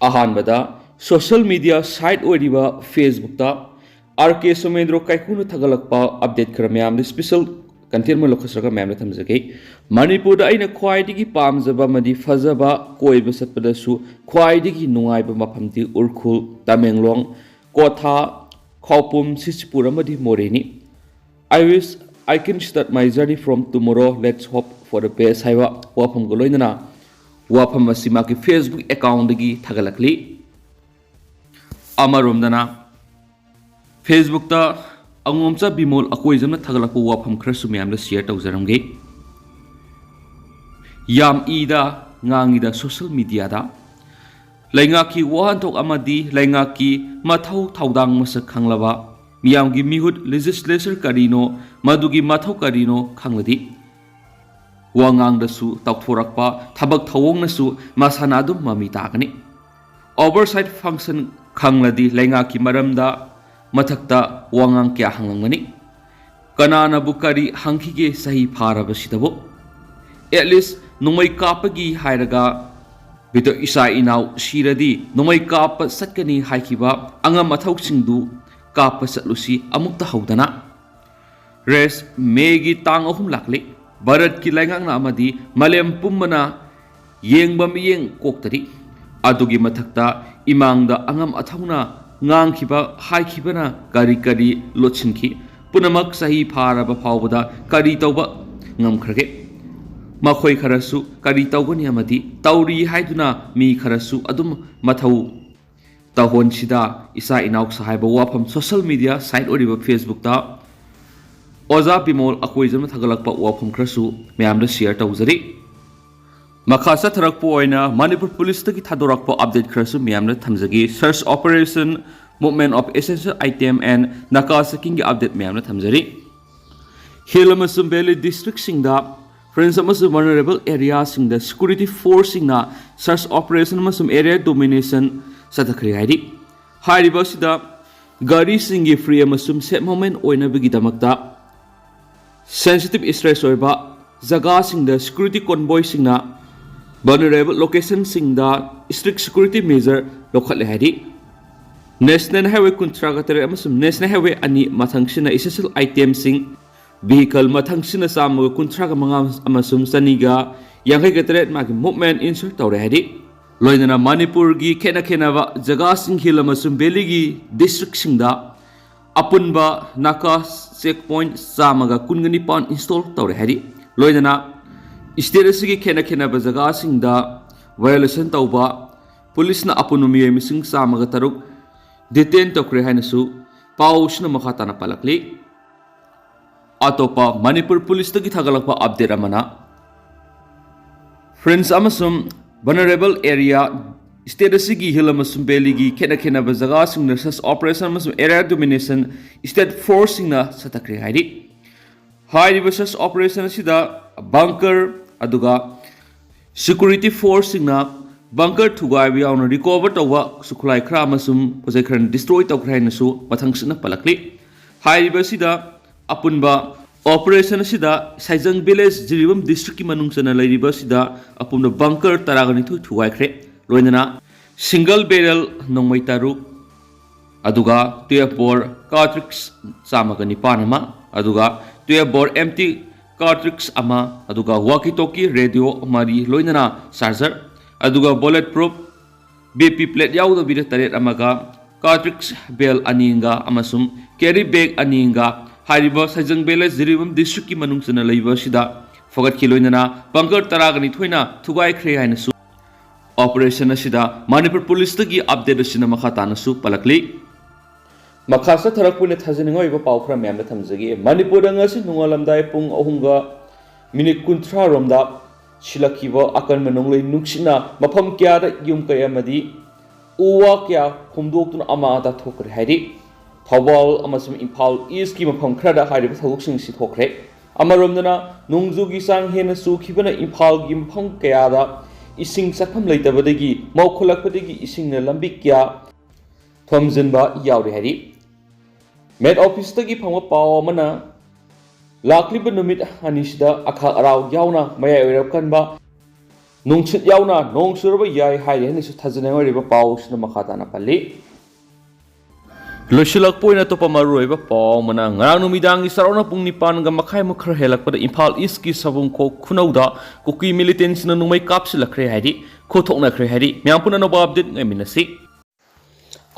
अहानबदा social media site ओरिबा Facebook ता R K Somendro काइकुन थगलकपा अपडेट खर मैम स्पेशल कंटेंट में लखसरगा मैम थमजगे मणिपुर अइना ख्वाइदिगी पामजबा मदि फजबा कोइबा सतपदसु ख्वाइदिगी नुंगाइबा मफमदि उरखुल तमेंगलोंग कोथा खौपुम सिचपुर अमदि मोरेनी I can start my journey from tomorrow. Let's hope for the best. Haiwa wafam goloinana wafam asima ki Facebook account gi thagalakli amaromdana Facebook ta angomcha bimol akoijam na thagalakpu wafam khra sumyam la share tawjaramge yam ida ngangida social media da lainga ki wahan tok amadi lainga ki mathau thaudang masak khanglaba मियामगी मिहुत legislature करीनो मदुगी माथौ करीनो खांगलदी वांगांगदसु तौथोरकपा थबक थवोंगनसु मासानादुम ममी तागनी ओवरसाइट फंक्शन खांगलदी लैंगा की मरमदा मथक्ता वांगांग क्या हंगंगनी कनानाबु करी हंखिगे सही फारबसिदबो एटलीस्ट नुमै कापगी हायरगा बितो इसा इनाव शिरदी नुमै काप सत्कनी हाइखिबा अंगा मथौसिंगदु काप सलुसी अमुक्ता हौदना रेस मेगी तांग अहुम लाकले भारत की लाइंगांगना अमदी मलेम पुम्मना येंगबा मियेंग कोक्तरी अदुगी मथक्ता इमांगदा अंगम अथौना ngang haikibana kari kari lotsinki punamak sahi pharaba phawbada kari tawba ngamkhrage makhoi kharasu kari tawgani amadi tawri haiduna mi kharasu adum mathau tahon sida isa inauk sahaiba wafam social media site oriba Facebook ta oza bimol akoijam thagalakpa wafam khrasu mayamda share tawjari Makasa tharakpo oina Manipur police taki thadorakpo update khrasu mayamna thamjagi search operation movement of essential item and nakasaking gi update mayamna thamjari Hilamasum Valley district singda friends amasum vulnerable area singda security force singna search operation amasum area domination satakhri haidi hairiba sida gari singi free amasum set moment oina bigi damakta sensitive stress oiba jaga singda security convoy singna vulnerable location singda strict security measure lokhatle haidi national highway contractor amasum national highway ani mathangsina essential item sing vehicle mathangsina samaga contract manga amasum saniga yangai gatre magi movement insert tawre haidi loinana manipur gi khena ba jaga sing hil amasum valley gi district singda apunba naka checkpoint samaga kungani pan install tawre haidi loinana state asigi khena ba jaga singda violation tawba police na apunumi mising samaga taruk detain tokre hainasu pausna makhatana palakli atopa manipur police tagi thagalakpa update amana friends amasum vulnerable area state asigi hill amasum valley gi khena ba jaga singna search operation amasum area domination state force singna satakre haidi hairiba search operation asida bunker aduga security force singna bunker thugai bi yauna recover tawwa sukhulai khra amasum pojai khran destroy tawkhra nasu mathangsina palakli hairiba sida apunba operation sida saijang village jiribam district ki manungsana lairiba sida apunna bunker taragani thugai khre loinana single barrel nongmai taru aduga 12 bor cartridge samagani panama aduga 12 bor empty cartridge ama aduga walkie talkie radio mari loinana charger aduga bulletproof BP plate yauda bida taret amaga cartridge bell aninga amasum carry bag aninga hariba sajang bela jiribam district ki manungsana leiba sida fogat kiloinana bunker taragani thoina thugai khre haina su operation asida manipur police tagi update asina makhatana su palakli Makasa tharakpune thajininga iba pawkhra myamna thamjagi manipur angasi nungalamdai pung ahunga minute kunthra romda shilakiba akan manonglei nuksina mafam kya da yum kaya madi uwa kya khumdoktun ama ta thokre haidi thawal amasum imphal east ki mafam khrada hairiba thagoksing si thokre amaromdana nungjugi sang hena sukhibana imphal gi mafam kaya da ising sakham leitabadagi maukhulakpadagi isingna lambi kya thomjinba yauri haidi Med office tagi phangwa paw mana lakliba numit anisida akha arau yauna maya oirap kanba ꯅꯨꯡꯁꯤꯠ ꯌꯥꯎꯅ ꯅꯣꯡ ꯆꯨꯔꯕ ꯌꯥꯏ ꯍꯥꯏꯔꯤ ꯍꯥꯏꯅꯁꯨ ꯊꯥꯖꯅꯩ ꯑꯣꯏꯔꯤꯕ ꯄꯥꯎꯁꯤꯅ ꯃꯈꯥ ꯇꯥꯅ ꯄꯜꯂꯤ ꯂꯣꯏꯁꯤꯜꯂꯛꯄ ꯑꯣꯏꯅ ꯑꯇꯣꯞꯄ ꯃꯔꯨꯑꯣꯏꯕ ꯄꯥꯎ ꯑꯃꯅ ꯉꯔꯥꯡ ꯅꯨꯃꯤꯗꯥꯡꯒꯤ ꯆꯥꯎꯔꯥꯛꯅ ꯄꯨꯡ 9:30 ꯈꯔ ꯍꯦꯜꯂꯛꯄꯗ ꯏꯝꯐꯥꯜ ꯏꯁꯀꯤ ꯁꯕꯨꯡꯈꯣꯛ ꯈꯨꯅꯧꯗ ꯀꯨꯀꯤ ꯃꯤꯂꯤꯇꯦꯟꯁꯤꯡꯅ ꯅꯣꯡꯃꯩ ꯀꯥꯞꯁꯤꯜꯂꯛꯈ꯭ꯔꯦ ꯍꯥꯏꯗꯤ ꯈꯣꯊꯣꯛꯅꯈ꯭ꯔꯦ ꯍꯥꯏꯗꯤ ꯃꯌꯥꯝ ꯄꯨꯟꯅ ꯑꯅꯧꯕ ꯑꯞꯗꯦꯠ ꯉꯥꯏꯃꯤꯟꯅꯁꯤ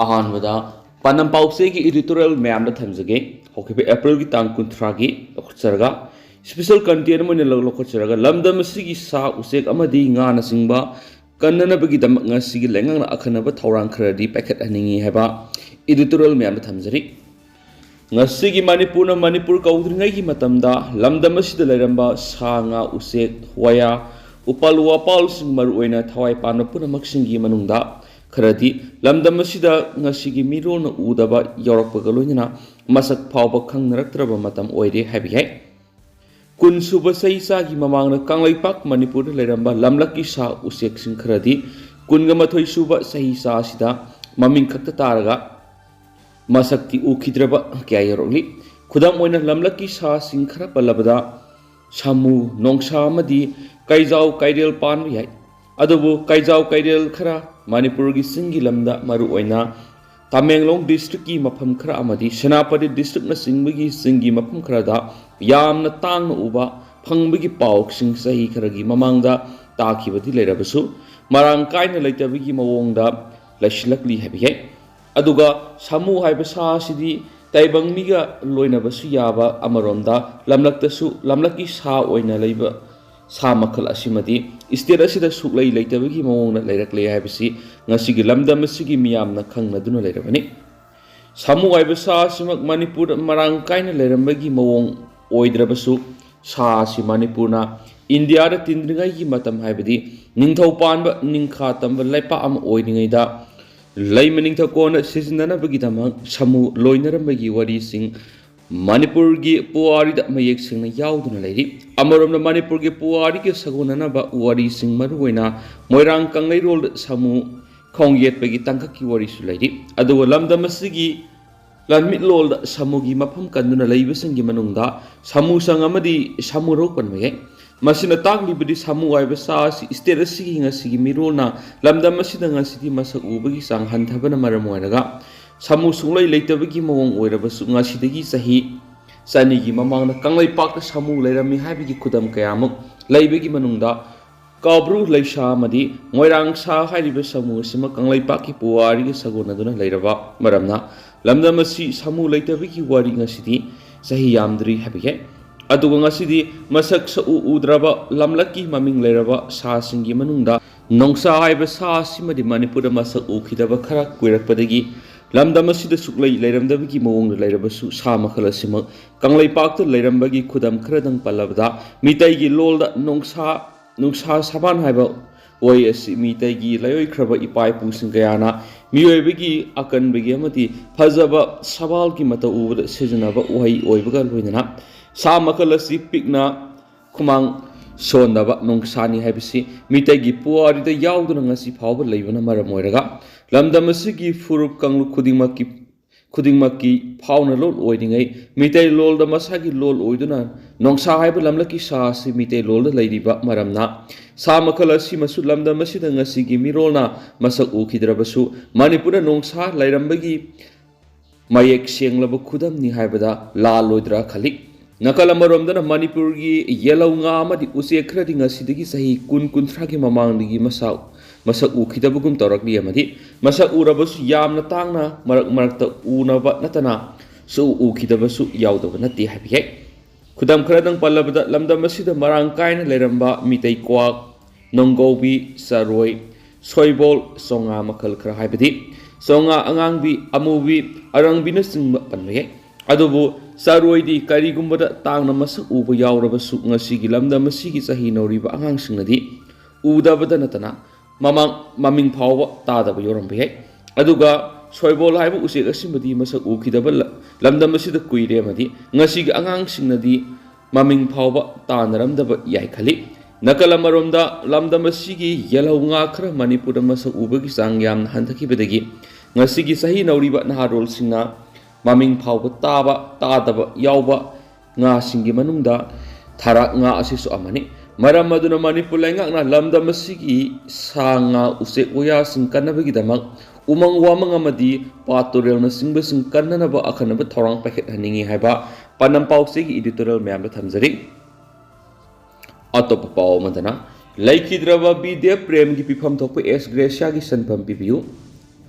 ꯑꯍꯥꯟꯕꯗ ꯄꯥꯟꯗꯝ ꯄꯥꯎꯆꯦꯒꯤ ꯏꯗꯤꯇꯣꯔꯤꯌꯦꯜ ꯃꯌꯥꯝꯗ ꯊꯝꯖꯒꯦ ꯍꯧꯈꯤꯕ ꯑꯦꯄ꯭ꯔꯤꯜꯒꯤ ꯇꯥꯡ 30ꯒꯤ ꯂꯧꯈꯠꯆꯔꯒ ꯁ꯭ꯄꯦꯁꯦꯜ ꯀꯟꯇꯦꯟ ꯑꯃ ꯑꯣꯏꯅ ꯂꯧꯈꯠꯆꯔꯒ ꯂꯝꯗꯝ ꯑꯁꯤꯒꯤ ꯁꯥ ꯎꯆꯦꯛ ꯑꯃꯗꯤ ꯉꯥꯅꯆꯤꯡꯕ ꯀꯟꯅꯅꯕꯒꯤꯗꯃꯛ ꯉꯁꯤꯒꯤ ꯂꯩꯉꯥꯛꯅ ꯑꯈꯟꯅꯕ ꯊꯧꯔꯥꯡ ꯈꯔꯗꯤ ꯄꯥꯏꯈꯠꯍꯟꯅꯤꯡꯉꯤ ꯍꯥꯏꯕ ꯏꯗꯤꯇꯣꯔꯤꯌꯦꯜ ꯃꯌꯥꯝꯗ ꯊꯝꯖꯔꯤ ꯉꯁꯤꯒꯤ ꯃꯅꯤꯄꯨꯔꯅ ꯃꯅꯤꯄꯨꯔ ꯀꯧꯗ꯭ꯔꯤꯉꯩꯒꯤ ꯃꯇꯝꯗ ꯂꯝꯗꯝ ꯑꯁꯤꯗ ꯂꯩꯔꯝꯕ ꯁꯥ ꯉꯥ ꯎꯆꯦꯛ ꯋꯥꯌꯥ ꯎꯄꯥꯜ ꯋꯥꯄꯥꯜꯁꯤꯡ ꯃꯔꯨꯑꯣꯏꯅ ꯊꯋꯥꯏ ꯄꯥꯟꯕ ꯄꯨꯝꯅꯃꯛꯁꯤꯡꯒꯤ ꯃꯅꯨꯡꯗ ꯈꯔꯗꯤ ꯂꯝꯗꯝ ꯑꯁꯤꯗ ꯉꯁꯤꯒꯤ ꯃꯤꯔꯣꯜꯅ ꯎꯗꯕ ꯌꯥꯎꯔꯛꯄꯒ ꯂꯣꯏꯅꯅ ꯃꯁꯛ ꯐꯥꯎꯕ ꯈꯪꯅꯔꯛꯇ꯭ꯔꯕ ꯃꯇꯝ ꯑꯣꯏꯔꯦ ꯍꯥꯏꯕ ꯌꯥꯏ ꯀꯨꯟꯁꯨꯕ ꯆꯍꯤꯆꯥꯒꯤ ꯃꯃꯥꯡꯗ ꯀꯪꯂꯩꯄꯥꯛ ꯃꯅꯤꯄꯨꯔꯗ ꯂꯩꯔꯝꯕ ꯂꯝꯂꯛꯀꯤ ꯁꯥ ꯎꯆꯦꯛꯁꯤꯡ ꯈꯔꯗꯤ 12 ꯁꯨꯕ ꯆꯍꯤꯆꯥ ꯑꯁꯤꯗ ꯃꯃꯤꯡ ꯈꯛꯇ ꯇꯥꯔꯒ ꯃꯁꯛꯇꯤ ꯎꯈꯤꯗ꯭ꯔꯕ ꯀꯌꯥ ꯌꯥꯎꯔꯛꯂꯤ ꯈꯨꯗꯝ ꯑꯣꯏꯅ ꯂꯝꯂꯛꯀꯤ ꯁꯥꯁꯤꯡ ꯈꯔ ꯄꯜꯂꯕꯗ ꯁꯥꯃꯨ ꯅꯣꯡꯁꯥ ꯑꯃꯗꯤ ꯀꯩꯖꯥꯎ ꯀꯩꯔꯦꯜ ꯄꯥꯟꯕ ꯌꯥꯏ ꯑꯗꯨꯕꯨ ꯀꯩꯖꯥꯎ ꯀꯩꯔꯦꯜ ꯈꯔ ꯃꯅꯤꯄꯨꯔꯒꯤ ꯆꯤꯡꯒꯤ ꯂꯝꯗ ꯃꯔꯨꯑꯣꯏꯅ ꯇꯃꯦꯡꯂꯣꯡ ꯗꯤꯁꯇ꯭ꯔꯤꯛꯀꯤ ꯃꯐꯝ ꯈꯔ ꯑꯃꯗꯤ ꯁꯦꯅꯥꯄꯇꯤ ꯗꯤꯁꯇ꯭ꯔꯤꯛꯅꯆꯤꯡꯕꯒꯤ ꯆꯤꯡꯒꯤ ꯃꯐꯝ ꯈꯔꯗ ꯌꯥꯝꯅ ꯇꯥꯡꯅ ꯎꯕ ꯐꯪꯕꯒꯤ ꯄꯥꯎꯁꯤꯡ ꯆꯍꯤ ꯈꯔꯒꯤ ꯃꯃꯥꯡꯗ ꯇꯥꯈꯤꯕꯗꯤ ꯂꯩꯔꯕꯁꯨ ꯃꯔꯥꯡ ꯀꯥꯏꯅ ꯂꯩꯇꯕꯒꯤ ꯃꯑꯣꯡꯗ ꯂꯩꯁꯤꯜꯂꯛꯂꯤ ꯍꯥꯏꯕ ꯌꯥꯏ ꯑꯗꯨꯒ ꯁꯥꯃꯨ ꯍꯥꯏꯕ ꯁꯥ ꯑꯁꯤꯗꯤ ꯇꯥꯏꯕꯪ ꯃꯤꯒ ꯂꯣꯏꯅꯕꯁꯨ ꯌꯥꯕ ꯑꯃꯔꯣꯝꯗ ꯂꯝꯂꯛꯇꯁꯨ ꯂꯝꯂꯛꯀꯤ ꯁꯥ ꯑꯣꯏꯅ ꯂꯩꯕ ꯁꯥ ꯃꯈꯜ ꯑꯁꯤꯃꯗꯤ ꯏꯁꯇꯦꯠ ꯑꯁꯤꯗ ꯁꯨꯛꯂꯩ ꯂꯩꯇꯕꯒꯤ ꯃꯑꯣꯡꯗ ꯂꯩꯔꯛꯂꯦ ꯍꯥꯏꯕꯁꯤ ꯉꯁꯤꯒꯤ ꯂꯝꯗꯝ ꯑꯁꯤꯒꯤ ꯃꯤꯌꯥꯝꯅ ꯈꯪꯅꯗꯨꯅ ꯂꯩꯔꯕꯅꯤ ꯁꯥꯃꯨ ꯍꯥꯏꯕ ꯁꯥ ꯑꯁꯤꯃꯛ ꯃꯅꯤꯄꯨꯔꯗ ꯃꯔꯥꯡ ꯀꯥꯏꯅ ꯂꯩꯔꯝꯕꯒꯤ ꯃꯑꯣꯡ ꯑꯣꯏꯗ꯭ꯔꯕꯁꯨ ꯁꯥ ꯑꯁꯤ ꯃꯅꯤꯄꯨꯔꯅ ꯏꯟꯗꯤꯌꯥꯗ ꯇꯤꯟꯗ꯭ꯔꯤꯉꯩꯒꯤ ꯃꯇꯝ ꯍꯥꯏꯕꯗꯤ ꯅꯤꯡꯊꯧ ꯄꯥꯟꯕ ꯅꯤꯡꯈꯥ ꯇꯝꯕ ꯂꯩꯄꯥꯛ ꯑꯃ ꯑꯣꯏꯔꯤꯉꯩꯗ ꯂꯩꯃ ꯅꯤꯡꯊꯧꯀꯣꯟꯅ ꯁꯤꯖꯤꯟꯅꯅꯕꯒꯤꯗꯃꯛ ꯁꯥꯃꯨ ꯂꯣꯏꯅꯔꯝꯕꯒꯤ ꯋꯥꯔꯤꯁꯤꯡ ꯃꯅꯤꯄꯨꯔꯒꯤ ꯄꯨꯋꯥꯔꯤꯗ ꯃꯌꯦꯛ ꯁꯦꯡꯅ ꯌꯥꯎꯗꯨꯅ ꯂꯩꯔꯤ ꯑꯃꯔꯣꯝꯗ ꯃꯅꯤꯄꯨꯔꯒꯤ ꯄꯨꯋꯥꯔꯤꯒ ꯁꯥꯒꯣꯟꯅꯅꯕ ꯋꯥꯔꯤꯁꯤꯡ ꯃꯔꯨꯑꯣꯏꯅ ꯃꯣꯏꯔꯥꯡ ꯀꯪꯂꯩꯔꯣꯜꯗ ꯁꯥꯃꯨ ꯈꯣꯡ ꯌꯦꯠꯄꯒꯤ ꯇꯥꯡꯀꯛꯀꯤ ꯋꯥꯔꯤꯁꯨ ꯂꯩꯔꯤ ꯑꯗꯨꯒ ꯂꯝꯗꯝ ꯑꯁꯤꯒꯤ ꯂꯟꯃꯤꯠꯂꯣꯜꯗ ꯁꯥꯃꯨꯒꯤ ꯃꯐꯝ ꯀꯟꯗꯨꯅ ꯂꯩꯕꯁꯤꯡꯒꯤ ꯃꯅꯨꯡꯗ ꯁꯥꯃꯨꯁꯪ ꯑꯃꯗꯤ ꯁꯥꯃꯨꯔꯧ ꯄꯟꯕ ꯌꯥꯏ ꯃꯁꯤꯅ ꯇꯥꯛꯂꯤꯕꯗꯤ ꯁꯥꯃꯨ ꯍꯥꯏꯕ ꯁꯥ ꯑꯁꯤ ꯏꯁꯇꯦꯠ ꯑꯁꯤꯒꯤ ꯉꯁꯤꯒꯤ ꯃꯤꯔꯣꯜꯅ ꯂꯝꯗꯝ ꯑꯁꯤꯗ ꯉꯁꯤꯗꯤ ꯃꯁꯛ ꯎꯕꯒꯤ ꯆꯥꯡ ꯍꯟꯊꯕꯅ ꯃꯔꯝ ꯑꯣꯏꯔꯒ ꯁꯥꯃꯨ ꯁꯨꯡꯂꯩ ꯂꯩꯇꯕꯒꯤ ꯃꯑꯣꯡ ꯑꯣꯏꯔꯕꯁꯨ ꯉꯁꯤꯗꯒꯤ ꯆꯍꯤ 200ꯒꯤ ꯃꯃꯥꯡꯗ ꯀꯪꯂꯩꯄꯥꯛꯇ ꯁꯥꯃꯨ ꯂꯩꯔꯝꯃꯤ ꯍꯥꯏꯕꯒꯤ ꯈꯨꯗꯝ ꯀꯌꯥꯃꯨꯛ ꯂꯩꯕꯒꯤ ꯃꯅꯨꯡꯗ ꯀꯥꯎꯕ꯭ꯔꯨ ꯂꯩꯁꯥ ꯑꯃꯗꯤ ꯃꯣꯏꯔꯥꯡ ꯁꯥ ꯍꯥꯏꯔꯤꯕ ꯁꯥꯃꯨ ꯑꯁꯤꯃꯛ ꯀꯪꯂꯩꯄꯥꯛꯀꯤ ꯄꯨꯋꯥꯔꯤꯒ ꯁꯥꯒꯣꯟꯅꯗꯨꯅ ꯂꯩꯔꯕ ꯃꯔꯝꯅ ꯂꯝꯗꯝ ꯑꯁꯤ ꯁꯥꯃꯨ ꯂꯩꯇꯕꯒꯤ ꯋꯥꯔꯤ ꯉꯁꯤꯗꯤ ꯆꯍꯤ ꯌꯥꯝꯗ꯭ꯔꯤ ꯍꯥꯏꯕ ꯌꯥꯏ ꯑꯗꯨꯒ ꯉꯁꯤꯗꯤ ꯃꯁꯛ ꯁꯛꯎ ꯎꯗ꯭ꯔꯕ ꯂꯝꯂꯛꯀꯤ ꯃꯃꯤꯡ ꯂꯩꯔꯕ ꯁꯥꯁꯤꯡꯒꯤ ꯃꯅꯨꯡꯗ ꯅꯣꯡꯁꯥ ꯍꯥꯏꯕ ꯁꯥ ꯑꯁꯤꯃꯗꯤ ꯃꯅꯤꯄꯨꯔꯗ ꯃꯁꯛ ꯎꯈꯤꯗꯕ ꯈꯔ ꯀꯨꯏꯔꯛꯄꯗꯒꯤ ꯂꯝꯗꯝ ꯑꯁꯤꯗ ꯁꯨꯛꯂꯩ ꯂꯩꯔꯝꯗꯕꯒꯤ ꯃꯑꯣꯡꯗ ꯂꯩꯔꯕꯁꯨ ꯁꯥ ꯃꯈꯜ ꯑꯁꯤꯃꯛ ꯀꯪꯂꯩꯄꯥꯛꯇ ꯂꯩꯔꯝꯕꯒꯤ ꯈꯨꯗꯝ ꯈꯔꯗꯪ ꯄꯜꯂꯕꯗ ꯃꯤꯇꯩꯒꯤ ꯂꯣꯜꯗ ꯅꯨꯡꯁꯥ ꯁꯥꯕꯥꯟ ꯍꯥꯏꯕ ꯋꯥꯍꯩ ꯑꯁꯤ ꯃꯤꯇꯩꯒꯤ ꯂꯥꯏꯑꯣꯏꯈ꯭ꯔꯕ ꯏꯄꯥ ꯏꯄꯨꯁꯤꯡ ꯀꯌꯥꯅ ꯃꯤꯑꯣꯏꯕꯒꯤ ꯑꯀꯟꯕꯒꯤ ꯑꯃꯗꯤ ꯐꯖꯕ ꯁꯕꯥꯜꯒꯤ ꯃꯇꯧ ꯎꯕꯗ ꯁꯤꯖꯤꯟꯅꯕ ꯋꯥꯍꯩ ꯑꯣꯏꯕꯒ ꯂꯣꯏꯅꯅ ꯁꯥ ꯃꯈꯜ ꯑꯁꯤ ꯄꯤꯛꯅ ꯈꯨꯃꯥꯡ ꯁꯣꯟꯗꯕ ꯅꯣꯡꯁꯥꯅꯤ ꯍꯥꯏꯕꯁꯤ ꯃꯤꯇꯩꯒꯤ ꯄꯨꯋꯥꯔꯤꯗ ꯌꯥꯎꯗꯨꯅ ꯉꯁꯤ ꯐꯥꯎꯕ ꯂꯩꯕꯅ ꯃꯔꯝ ꯑꯣꯏꯔꯒ ꯂꯝꯗꯝ ꯑꯁꯤꯒꯤ ꯐꯨꯔꯨꯞ ꯀꯥꯡꯂꯨꯞ ꯈꯨꯗꯤꯡꯃꯛꯀꯤ ꯐꯥꯎꯅ ꯂꯣꯜ ꯑꯣꯏꯔꯤꯉꯩ ꯃꯤꯇꯩ ꯂꯣꯜꯗ ꯃꯁꯥꯒꯤ ꯂꯣꯜ ꯑꯣꯏꯗꯨꯅ ꯅꯣꯡꯁꯥ ꯍꯥꯏꯕ ꯂꯝꯂꯛꯀꯤ ꯁꯥ ꯑꯁꯤ ꯃꯤꯇꯩ ꯂꯣꯜꯗ ꯂꯩꯔꯤꯕ ꯃꯔꯝꯅ ꯁꯥ ꯃꯈꯜ ꯑꯁꯤꯃꯁꯨ ꯂꯝꯗꯝ ꯑꯁꯤꯗ ꯉꯁꯤꯒꯤ ꯃꯤꯔꯣꯜꯅ ꯃꯁꯛ ꯎꯈꯤꯗ꯭ꯔꯕꯁꯨ ꯃꯅꯤꯄꯨꯔꯗ ꯅꯣꯡꯁꯥ ꯂꯩꯔꯝꯕꯒꯤ ꯃꯌꯦꯛ ꯁꯦꯡꯂꯕ ꯈꯨꯗꯝꯅꯤ ꯍꯥꯏꯕꯗ ꯂꯥꯜꯂꯣꯏꯗ꯭ꯔꯥ ꯈꯜꯂꯤ ꯅꯥꯀꯜ ꯑꯃꯔꯣꯝꯗꯅ ꯃꯅꯤꯄꯨꯔꯒꯤ ꯌꯦꯜꯍꯧ ꯉꯥ ꯑꯃꯗꯤ ꯎꯆꯦꯛ ꯈꯔꯗꯤ ꯉꯁꯤꯗꯒꯤ ꯆꯍꯤ 10-30ꯒꯤ ꯃꯃꯥꯡꯗꯒꯤ ꯃꯁꯛ ꯎꯈꯤꯗꯕꯒꯨm ꯇꯧꯔꯛꯂꯤ ꯑꯃꯗꯤ ꯃꯁꯛ ꯎꯔꯕꯁꯨ ꯌꯥꯝꯅ ꯇꯥꯡꯅ ꯃꯔꯛꯇ ꯎꯅꯕ ꯅꯠꯇꯅ ꯎꯈꯤꯗꯕꯁꯨ ꯌꯥꯎꯗꯕ ꯅꯠꯇꯦ ꯍꯥꯏꯕ ꯌꯥꯏ ꯈꯨꯗꯝ ꯈꯔꯗꯪ ꯄꯜꯂꯕꯗ ꯂꯝꯗꯝ ꯑꯁꯤꯗ ꯃꯔꯥꯡ ꯀꯥꯏꯅ ꯂꯩꯔꯝꯕ ꯃꯤꯇꯩ ꯀ꯭ꯋꯥꯛ ꯅꯣꯡꯒꯧꯕꯤ ꯆꯔꯣꯏ ꯁꯣꯏꯕꯣꯜ ꯆꯣꯉꯥ ꯃꯈꯜ ꯈꯔ ꯍꯥꯏꯕꯗꯤ ꯆꯣꯉꯥ ꯑꯉꯥꯡꯕꯤ ꯑꯃꯨꯕꯤ ꯑꯔꯪꯕꯤꯅꯆꯤꯡꯕ ꯄꯟꯕ ꯌꯥꯏ ꯑꯗꯨꯕꯨ ꯆꯔꯣꯏꯗꯤ ꯀꯔꯤꯒꯨꯝꯕꯗ ꯇꯥꯡꯅ ꯃꯁꯛ ꯎꯕ ꯌꯥꯎꯔꯕꯁꯨ ꯉꯁꯤꯒꯤ ꯂꯝꯗꯝ ꯑꯁꯤꯒꯤ ꯆꯍꯤ ꯅꯧꯔꯤꯕ ꯑꯉꯥꯡꯁꯤꯡꯅꯗꯤ ꯎꯗꯕꯗ ꯅꯠꯇꯅ ꯃꯃꯤꯡ ꯐꯥꯎꯕ ꯇꯥꯗꯕ ꯌꯥꯎꯔꯝꯕ ꯌꯥꯏ ꯑꯗꯨꯒ ꯁꯣꯏꯕꯣꯜ ꯍꯥꯏꯕ ꯎꯆꯦꯛ ꯑꯁꯤꯃꯗꯤ ꯃꯁꯛ ꯎꯈꯤꯗꯕ ꯂꯝꯗꯝ ꯑꯁꯤꯗ ꯀꯨꯏꯔꯦ ꯑꯃꯗꯤ ꯉꯁꯤꯒꯤ ꯑꯉꯥꯡꯁꯤꯡꯅꯗꯤ ꯃꯃꯤꯡ ꯐꯥꯎꯕ ꯇꯥꯅꯔꯝꯗꯕ ꯌꯥꯏ ꯈꯜꯂꯤ ꯅꯥꯀꯜ ꯑꯃꯔꯣꯝꯗ ꯂꯝꯗꯝ ꯑꯁꯤꯒꯤ ꯌꯦꯜꯍꯧ ꯉꯥ ꯈꯔ ꯃꯅꯤꯄꯨꯔꯗ ꯃꯁꯛ ꯎꯕꯒꯤ ꯆꯥꯡ ꯌꯥꯝꯅ ꯍꯟꯊꯈꯤꯕꯗꯒꯤ ꯉꯁꯤꯒꯤ ꯆꯍꯤ ꯅꯧꯔꯤꯕ ꯅꯍꯥꯔꯣꯜꯁꯤꯡꯅ ꯃꯃꯤꯡ ꯐꯥꯎꯕ ꯇꯥꯗꯕ ꯌꯥꯎꯕ ꯉꯥꯁꯤꯡꯒꯤ ꯃꯅꯨꯡꯗ ꯊꯔꯥꯛ ꯉꯥ ꯑꯁꯤꯁꯨ ꯑꯃꯅꯤ Maram aduna Manipur lengakna lamdam asigi sanga usek uyasing kannabagidamak umang wamang amadi paturel na singbasing kannanaba akhanaba thorang paket haningi haiba panampausigi editorial mayam thamjari atop paw madana laikhidraba bidya prem gi pifam thokpa s gracia gi sanpam pibiu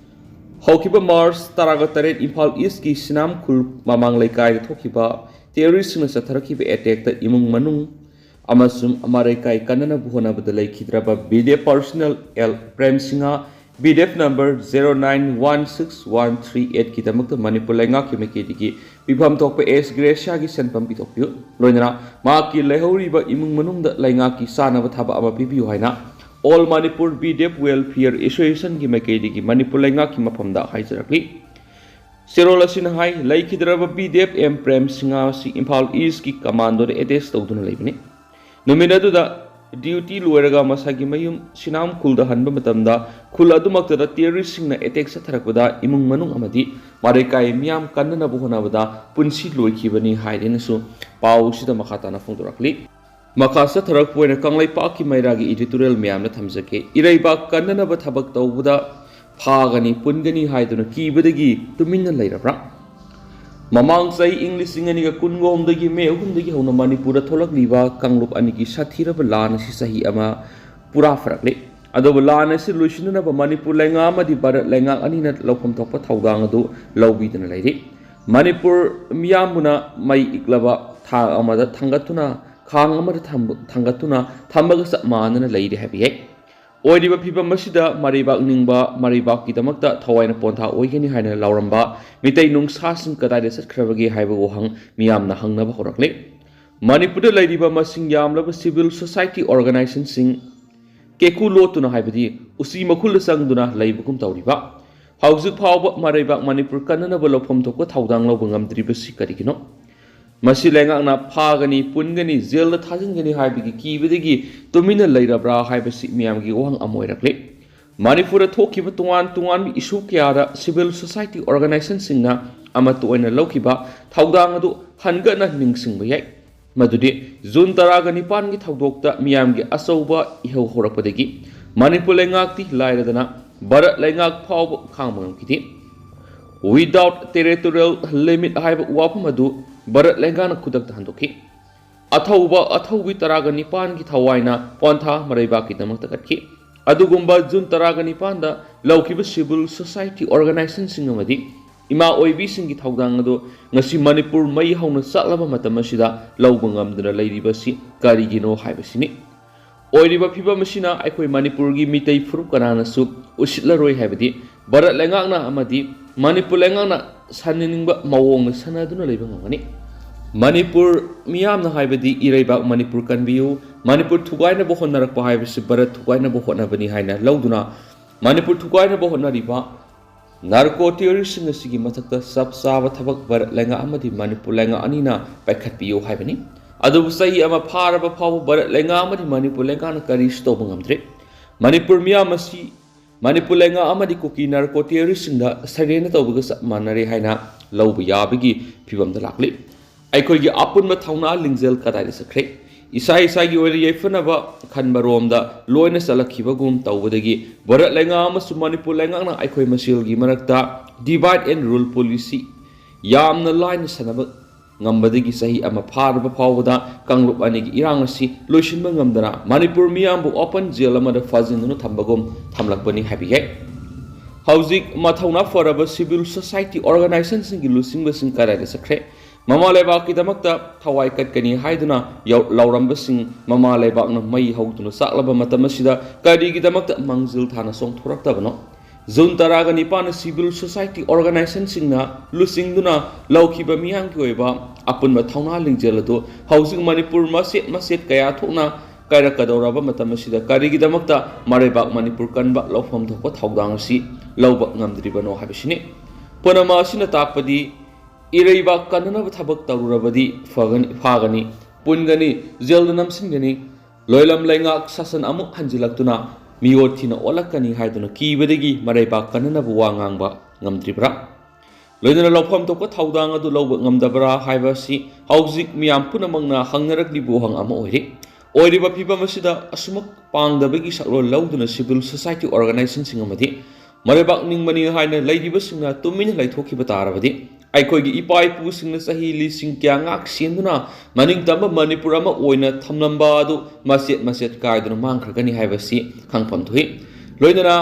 haukiba mars taraga taret imphal east gi sinam khul mamang laikai thokiba terrorist na satharakhiba attack ta imung manung amasum amare kai kanana buhona badalai khidraba bidya personal l prem singa BDF number 09161338 ki damakta Manipur lenga ki mekedi bibham tokpa S Gracia gi senpam pi tokpiu loinana ma ki lehori ba imung manungda lenga ki sana ba thaba ama pibiu haina All Manipur BDF Welfare Association gi mekedi ki Manipur lenga ki maphamda haijarakli Serolasina hai laikhidraba BDF M Prem Singa si Imphal East ki commando de attest tawduna leibani nomina da duty loiraga masagi mayum sinam khulda hanba matamda khul adumakta terrorist singna attack satharakbada imung manung amadi marekai miyam kannana buhonabada punsi loikhibani haidinasu pau sida makhatana phongdorakli makha satharak poina kanglai paki mairagi editorial miyamna thamjake iraiba kannana ba thabak tawbuda phagani pungani haiduna kibadagi tuminna leirabra Mamang say English singani ka kungom dagi me uhum dagi hauna Manipura tholak liba kanglop aniki sathira ba lana si sahi ama pura farakle ado ba lana si luishina ba Manipur lenga amadi barat lenga anina lawpham thokpa thawdang adu lawbidana leiri Manipur miyamuna mai iklaba tha amada thangatuna khang amada thangatuna thambaga samana leiri habi Oidiba pipa masida maribak ningba maribak kidamakta thawaina pontha oigani haina lauramba mitai nung sasin kadai satkrabagi haiba wohang miyamna hangnaba horakle Manipur lairiba masing yamlaba civil society organization sing keku lotuna haibadi usi makul sangduna laibukum tawriba haujuk phawba maribak Manipur kanana balofom thokko thawdang lawba ngamdriba sikarigino Masi lengakna phagani pungani jail thajingani haibigi kibadagi tumina leirabra haibasi miyamgi wahang amoirakle Manipura thokiba tungan mi issue kyada civil society organization singna amatu oina laukiba thawdang adu hangana ningsingba yai madudi June 19 gi thawdokta miyamgi asauba ihau horakpadagi Manipur lengakti lairadana barat lengak phawba khangmang kiti without territorial limit haiba wapam adu Barat lengana kudak handoki athaubi taraga nipan ki thawaina pontha maraiba ki damakta katki adugumba June 19 da laukiba civil society organization singamadi ima oibi singi thawdang ado ngasi Manipur mai hauna salaba matamasida lauba ngamduna leiribasi karigino haibasini oiriba phiba masina aikoi Manipur gi mitei furup kanana su usitlaroi haibadi barat lengakna amadi Manipur lengakna sanniningba mawong sanaduna leiba ngani Manipur miyamna haibadi iraiba Manipur kanbiu Manipur thugaina bo honnarakpa haibasi barat thugaina bo honnabani haina lauduna Manipur thugaina bo honnariba narco terrorist singasi mathakta sabsaba thabak barat lenga amadi Manipur lenga anina paikhatpiu haibani adu sahi ama pharaba phaw barat lenga amadi Manipur lenga na kari stoba ngamdre Manipur miyamasi Manipur lenga amadi Kuki narco terrorist sinda sarena tawbaga manare haina lawba yabagi phibamda lakli Aikoigi apunba thawna lingjel kadai sakre isai gi ori yefanaba khanbaromda loina salakhibagum tawbadagi barat lenga amasu Manipur lenga na aikoi masilgi marakta divide and rule policy yamna line sanaba ngambadagi sahi ama pharba phawda kanglop anigi irangasi loisinba ngamdana Manipur miyambu open jail amada fajinunu thambagum thamlakbani habiye Hauzik mathawna faraba civil society organization singi lusingba sing kadai sakre Mama lebak ki damakta thawai katkani haiduna lauramba sing mama lebak na mai hautuna saklaba matamasida kadi ki damakta mangjil thana song thoraktabano June 19 civil society organization singna lusingduna laukhiba miyang ki oiba apunba thawna lingjel ado housing Manipur maset kaya thokna kaira kadoraba matamasida kadi ki damakta marebak Manipur kanba lawfam thokpa thawdang si lawba ngamdribano habisini ponama asina takpadi iraiba kanana thabak tarurabadi phagani pungani jail namsingani loilam lenga sasan amuk hanjilaktuna miyothina olakani haiduna kibadagi maraiba kanana buwangangba ngamdribra loidana lawpham tokpa thawdang adu lawba ngamdabra haibasi hauzik miyam punamangna hangnarakli buhang ama oiri ꯑꯣꯏꯔꯤꯕ ꯐꯤꯕꯝ ꯑꯁꯤꯗ ꯑꯁꯨꯃꯛ ꯄꯥꯡꯗꯕꯒꯤ ꯁꯛꯂꯣꯟ ꯂꯧꯗꯨꯅ civil society ꯑꯣꯔꯒꯅꯥꯏꯖꯦꯁꯟꯁꯤꯡ ꯑꯃꯗꯤ ꯃꯔꯩꯕꯥꯛ ꯅꯤꯡꯕꯅꯤ ꯍꯥꯏꯅ ꯂꯩꯔꯤꯕꯁꯤꯡꯅ ꯇꯨꯃꯤꯟꯅ ꯂꯩꯊꯣꯛꯈꯤꯕ ꯇꯥꯔꯕꯗꯤ ꯑꯩꯈꯣꯏꯒꯤ ꯏꯄꯥ ꯏꯄꯨꯁꯤꯡꯅ ꯆꯍꯤ ꯂꯤꯁꯤꯡ ꯀꯌꯥ ꯉꯥꯛ ꯁꯦꯟꯗꯨꯅ ꯃꯅꯤꯡꯇꯝꯕ ꯃꯅꯤꯄꯨꯔ ꯑꯃ ꯑꯣꯏꯅ ꯊꯝꯂꯝꯕ ꯑꯗꯨ ꯃꯆꯦꯠ ꯃꯆꯦꯠ ꯀꯥꯏꯗꯨꯅ ꯃꯥꯡꯈ꯭ꯔꯒꯅꯤ ꯍꯥꯏꯕꯁꯤ ꯈꯪꯐꯝ ꯊꯣꯛꯏ ꯂꯣꯏꯅꯅ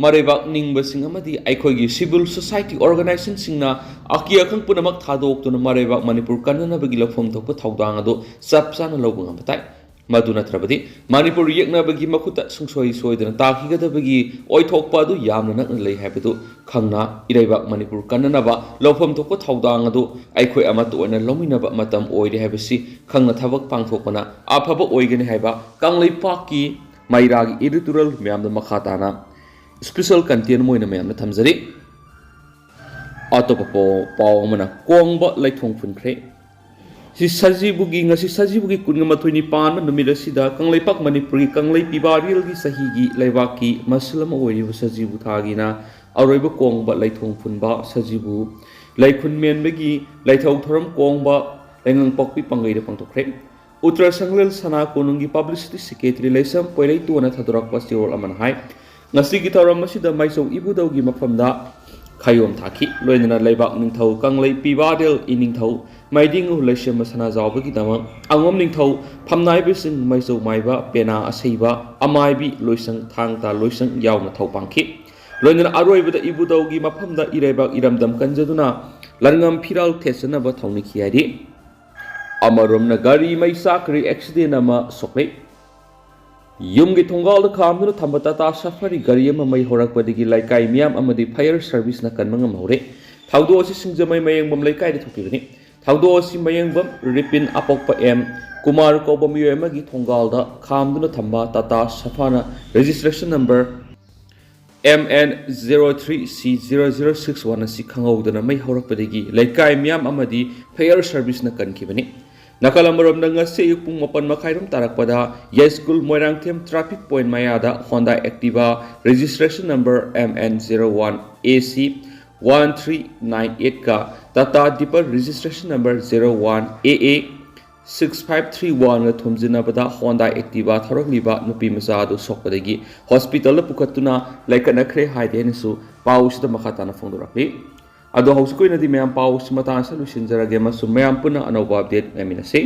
ꯃꯔꯩꯕꯥꯛ ꯅꯤꯡꯕꯁꯤꯡ ꯑꯃꯗꯤ ꯑꯩꯈꯣꯏꯒꯤ ꯁꯤꯚꯤꯜ ꯁꯣꯁꯥꯏꯇꯤ ꯑꯣꯔꯒꯅꯥꯏꯖꯦꯁꯟꯁꯤꯡꯅ ꯑꯀꯤ ꯑꯈꯪ ꯄꯨꯝꯅꯃꯛ ꯊꯥꯗꯣꯛꯇꯨꯅ ꯃꯔꯩꯕꯥꯛ ꯃꯅꯤꯄꯨꯔ ꯀꯟꯅꯅꯕꯒꯤ ꯂꯧꯐꯝ ꯊꯣꯛꯄ ꯊꯧꯗꯥꯡ ꯑꯗꯨ ꯆꯞ ꯆꯥꯅ ꯂꯧꯕ ꯉꯝꯕ ꯇꯥꯏ ꯃꯗꯨ ꯅꯠꯇ꯭ꯔꯕꯗꯤ ꯃꯅꯤꯄꯨꯔ ꯌꯦꯛꯅꯕꯒꯤ ꯃꯈꯨꯠꯇ ꯁꯨꯡꯁꯣꯏ ꯁꯣꯏꯗꯅ ꯇꯥꯈꯤꯒꯗꯕꯒꯤ ꯑꯣꯏꯊꯣꯛꯄ ꯑꯗꯨ ꯌꯥꯝꯅ ꯅꯛꯅ ꯂꯩ ꯍꯥꯏꯕꯗꯨ ꯈꯪꯅ ꯏꯔꯩꯕꯥꯛ ꯃꯅꯤꯄꯨꯔ ꯀꯟꯅꯅꯕ ꯂꯧꯐꯝ ꯊꯣꯛꯄ ꯊꯧꯗꯥꯡ ꯑꯗꯨ ꯑꯩꯈꯣꯏ ꯑꯃꯠꯇ ꯑꯣꯏꯅ ꯂꯧꯃꯤꯟꯅꯕ ꯃꯇꯝ ꯑꯣꯏꯔꯦ ꯍꯥꯏꯕꯁꯤ ꯈꯪꯅ ꯊꯕꯛ ꯄꯥꯡꯊꯣꯛꯄꯅ ꯑꯐꯕ ꯑꯣꯏꯒꯅꯤ ꯍꯥꯏꯕ ꯀꯪꯂꯩꯄꯥꯛꯀꯤ ꯃꯩꯔꯥꯒꯤ ꯏꯗꯤꯇꯣꯔꯤꯌꯦꯜ ꯃꯌꯥꯝꯗ ꯃꯈꯥ ꯇꯥꯅ ꯁ꯭ꯄꯦꯁꯦꯜ ꯀꯟꯇꯦꯟ ꯑꯣꯏꯅ ꯃꯌꯥꯝꯅ ꯊꯝꯖꯔꯤ ꯑꯇꯣꯞꯄ ꯄꯥꯎ ꯑꯃꯅ ꯀꯣꯡꯕ ꯂꯩꯊꯣꯡ ꯐꯨꯟꯈ꯭ꯔꯦ ꯉꯁꯤ ꯁꯖꯤꯕꯨꯒꯤ 22 ꯄꯥꯟꯕ ꯅꯨꯃꯤꯠ ꯑꯁꯤꯗ ꯀꯪꯂꯩꯄꯥꯛ ꯃꯅꯤꯄꯨꯔꯒꯤ ꯀꯪꯂꯩ ꯄꯤꯕꯥꯔꯤꯜꯒꯤ ꯆꯍꯤꯒꯤ ꯂꯩꯕꯥꯛꯀꯤ ꯃꯁꯜ ꯑꯃ ꯑꯣꯏꯔꯤꯕ ꯁꯖꯤꯕꯨ ꯊꯥꯒꯤꯅ ꯑꯔꯣꯏꯕ ꯀꯣꯡꯕ ꯂꯩꯊꯣꯡ ꯐꯨꯟꯕ ꯁꯖꯤꯕꯨ ꯂꯩꯈꯨꯟ ꯃꯦꯟꯕꯒꯤ ꯂꯩꯊꯧ ꯊꯧꯔꯝ ꯀꯣꯡꯕ ꯂꯩꯉꯪꯄꯣꯛꯄꯤ ꯄꯥꯡꯒꯩꯗ ꯄꯥꯡꯊꯣꯛꯈ꯭ꯔꯦ ꯎꯠꯇꯔ ꯁꯪꯂꯦꯜ ꯁꯅꯥ ꯀꯣꯅꯨꯡꯒꯤ ꯄꯕ꯭ꯂꯤꯁꯤꯇꯤ ꯁꯦꯀ꯭ꯔꯦꯇꯔꯤ ꯂꯩꯁꯝ ꯄꯣꯏꯔꯩꯇꯣꯟꯅ ꯊꯥꯗꯣꯔꯛꯄ ꯆꯦꯔꯣꯜ ꯑꯃꯅ ꯍꯥꯏ ꯉꯁꯤꯒꯤ ꯊꯧꯔꯝ ꯑꯁꯤꯗ ꯃꯥꯏꯆꯧ ꯏꯕꯨꯙꯧꯒꯤ ꯃꯐꯝꯗ ꯈꯥꯌꯣꯝ ꯊꯥꯈꯤ ꯂꯣꯏꯅꯅ ꯂꯩꯕꯥꯛ ꯅꯤꯡꯊꯧ ꯀꯪꯂꯩ ꯄꯤꯕꯥꯔꯤꯜ ꯏꯅꯤꯡꯊꯧ ꯃꯥꯏꯗꯤꯡꯉꯨ ꯂꯩꯁꯦꯝꯕ ꯁꯅꯥꯖꯥꯎꯕꯒꯤꯗꯃꯛ ꯑꯉꯣꯝ ꯅꯤꯡꯊꯧ ꯐꯝꯅꯥꯏꯕꯁꯤꯡ ꯃꯩꯆꯧ ꯃꯥꯏꯕ ꯄꯦꯅꯥ ꯑꯁꯩꯕ ꯑꯃꯥꯏꯕꯤ ꯂꯣꯏꯁꯪ ꯊꯥꯡꯇꯥ ꯂꯣꯏꯁꯪ ꯌꯥꯎꯅ ꯊꯧ ꯄꯥꯡꯈꯤ ꯂꯣꯏꯅꯅ ꯑꯔꯣꯏꯕꯗ ꯏꯕꯨꯙꯧꯒꯤ ꯃꯐꯝꯗ ꯏꯔꯩꯕꯥꯛ ꯏꯔꯝꯗꯝ ꯀꯟꯖꯗꯨꯅ ꯂꯟꯉꯝ ꯐꯤꯔꯥꯜ ꯊꯦꯠꯆꯅꯕ ꯊꯧꯅꯤꯈꯤ ꯍꯥꯏꯔꯤ ꯑꯃꯔꯣꯝꯅ ꯒꯥꯔꯤ ꯃꯩ ꯆꯥꯛꯈ꯭ꯔꯦ ꯑꯦꯛꯁꯤꯗꯦꯟ ꯑꯃ ꯁꯣꯛꯂꯦ ꯌꯨꯝꯒꯤ ꯊꯣꯡꯒꯥꯜꯗ ꯈꯥꯝꯗꯨꯅ ꯊꯝꯕ ꯇꯥꯇꯥ ꯁꯐꯥꯔꯤ ꯒꯥꯔꯤ ꯑꯃ ꯃꯩ ꯍꯧꯔꯛꯄꯗꯒꯤ ꯂꯩꯀꯥꯏ ꯃꯤꯌꯥꯝ ꯑꯃꯗꯤ ꯐꯥꯌꯔ ꯁꯔꯚꯤꯁꯅ ꯀꯟꯕ ꯉꯝꯍꯧꯔꯦ ꯊꯧꯗꯣꯛ ꯑꯁꯤ ꯁꯤꯡꯖꯃꯩ ꯃꯌꯦꯡꯕꯝ ꯂꯩꯀꯥꯏꯗ ꯊꯣꯛꯈꯤꯕꯅꯤ ꯊꯧꯗꯣꯛ ꯑꯁꯤ ꯃꯌꯦꯡꯕꯝ ꯔꯤꯄꯤꯟ ꯑꯄꯣꯛꯄ ꯑꯦꯝ ꯀꯨꯃꯥꯔ ꯀꯧꯕ ꯃꯤꯑꯣꯏ ꯑꯃꯒꯤ ꯊꯣꯡꯒꯥꯜꯗ ꯈꯥꯝꯗꯨꯅ ꯊꯝꯕ ꯇꯥꯇꯥ ꯁꯐꯥꯅ ꯔꯦꯖꯤꯁꯇ꯭ꯔꯦꯁꯟ ꯅꯝꯕꯔ MN03C0061 ꯑꯁꯤ ꯈꯪꯍꯧꯗꯅ ꯃꯩ ꯍꯧꯔꯛꯄꯗꯒꯤ ꯂꯩꯀꯥꯏ ꯃꯤꯌꯥꯝ ꯑꯃꯗꯤ ꯐꯥꯌꯔ ꯁꯔꯚꯤꯁꯅ ꯀꯟꯈꯤꯕꯅꯤ ꯅꯥꯀꯜ ꯑꯃꯔꯣꯝꯗ ꯉꯁꯤ ꯑꯌꯨꯛ ꯄꯨꯡ 8:30 ꯇꯥꯔꯛꯄꯗ ꯌꯥꯏꯁ꯭ꯀꯨꯜ ꯃꯣꯏꯔꯥꯡꯊꯦꯝ ꯇ꯭ꯔꯥꯐꯤꯛ ꯄꯣꯏꯟꯠ ꯃꯌꯥꯗ Honda Activa registration number MN01AC1398 का Tata dipper registration number 01AA6531 गा थुमजिनबदा होंडा एक्टिवा थरगलिबा नुपी मचा दु सोकपदगी हॉस्पिटल पुकत्तुना लैकनखरे हाइदेनसु पाउसदा मखाताना फोंदोरखली अदो हौसुकोइनदी मयाम पाउस मतान सलुसिनजरगे मसु मयाम पुना अनौबा अपडेट मेमिनसे